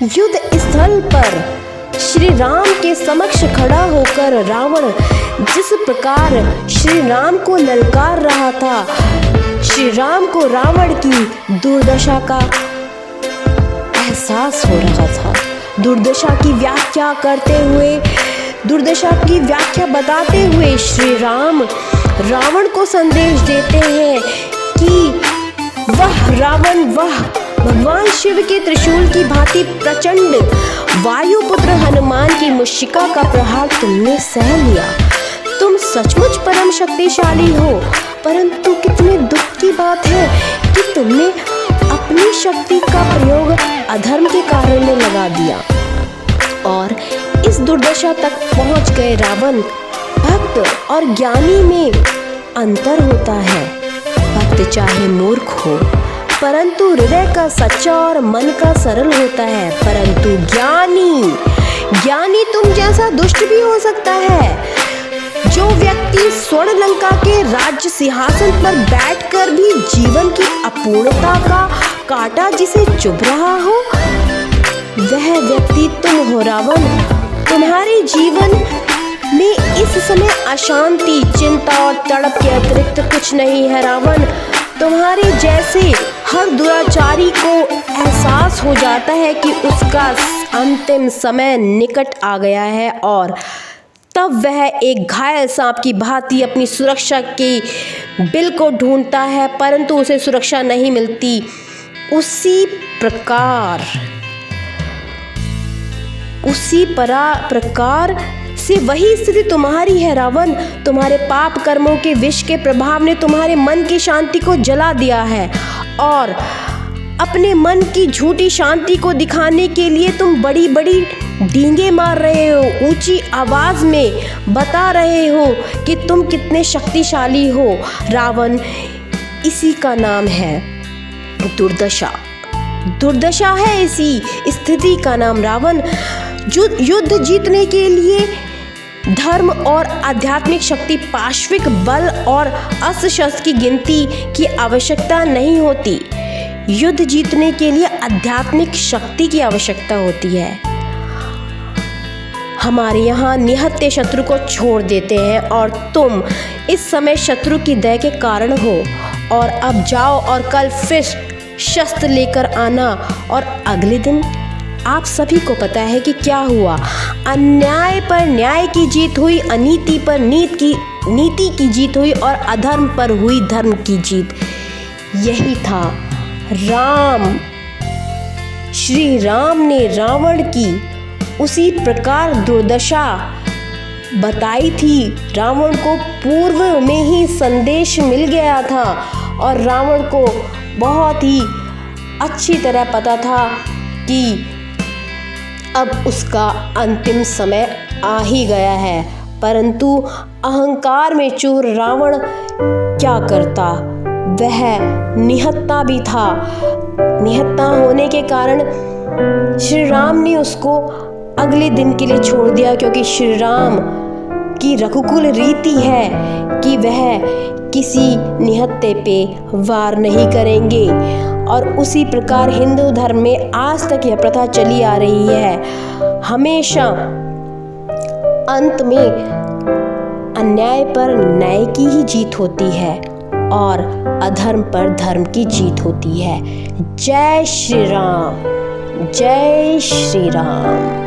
युद्ध स्थल पर श्री राम के समक्ष खड़ा होकर रावण जिस प्रकार श्री राम को ललकार रहा था, श्री राम को रावण की दुर्दशा का एहसास हो रहा था। दुर्दशा की व्याख्या करते हुए, दुर्दशा की व्याख्या बताते हुए श्री राम रावण को संदेश देते हैं कि वह रावण, वह भगवान शिव के त्रिशूल की भांति प्रचंड वायुपुत्र हनुमान की मुशिका का प्रहार तुमने सह लिया। तुम सचमुच परम शक्तिशाली हो, परंतु कितने दुख की बात है कि तुमने अपनी शक्ति का प्रयोग अधर्म के कारण में लगा दिया और इस दुर्दशा तक पहुंच गए। रावण, भक्त और ज्ञानी में अंतर होता है। भक्त चाहे मूर्ख हो परंतु हृदय का सच्चा और मन का सरल होता है, परंतु ज्ञानी तुम जैसा दुष्ट भी हो सकता है। जो व्यक्ति स्वर्ण लंका के राज्य सिंहासन पर बैठकर भी जीवन की अपूर्णता का कांटा जिसे चुभ रहा हो, वह व्यक्ति तुम हो रावण। तुम्हारे जीवन में इस समय अशांति, चिंता और तड़प के अतिरिक्त कुछ नहीं है रावण। तुम्हारे जैसे हर दुराचारी को एहसास हो जाता है कि उसका अंतिम समय निकट आ गया है और तब वह एक घायल सांप की भांति अपनी सुरक्षा की बिल को ढूंढता है, परंतु उसे सुरक्षा नहीं मिलती। उसी प्रकार से वही स्थिति तुम्हारी है रावण। तुम्हारे पाप कर्मों के विष के प्रभाव ने तुम्हारे मन की शांति को जला दिया है और अपने मन की झूठी शांति को दिखाने के लिए तुम बड़ी बड़ी डींगे मार रहे हो, ऊंची आवाज में बता रहे हो कि तुम कितने शक्तिशाली हो। रावण, इसी का नाम है दुर्दशा। दुर्दशा है इसी स्थिति का नाम रावण। युद्ध जीतने के लिए धर्म और आध्यात्मिक शक्ति, पाश्विक बल और अस्त्र शस्त्र की गिनती की आवश्यकता नहीं होती। युद्ध जीतने के लिए आध्यात्मिक शक्ति की आवश्यकता होती है। हमारे यहाँ निहत्थे शत्रु को छोड़ देते हैं और तुम इस समय शत्रु की दया के कारण हो। और अब जाओ और कल फिर शस्त्र लेकर आना। और अगले दिन आप सभी को पता है कि क्या हुआ। अन्याय पर न्याय की जीत हुई, अनीति पर नीति की जीत हुई और अधर्म पर हुई धर्म की जीत। यही था श्री राम ने रावण की उसी प्रकार दुर्दशा बताई थी। रावण को पूर्व में ही संदेश मिल गया था और रावण को बहुत ही अच्छी तरह पता था कि अब उसका अंतिम समय आ ही गया है। परंतु अहंकार में चूर रावण क्या करता, वह निहत्था भी था। निहत्था होने के कारण श्री राम ने उसको अगले दिन के लिए छोड़ दिया, क्योंकि श्री राम की रघुकुल रीति है कि वह किसी निहत्थे पे वार नहीं करेंगे। और उसी प्रकार हिंदू धर्म में आज तक यह प्रथा चली आ रही है। हमेशा अंत में अन्याय पर न्याय की ही जीत होती है और अधर्म पर धर्म की जीत होती है। जय श्री राम, जय श्री राम।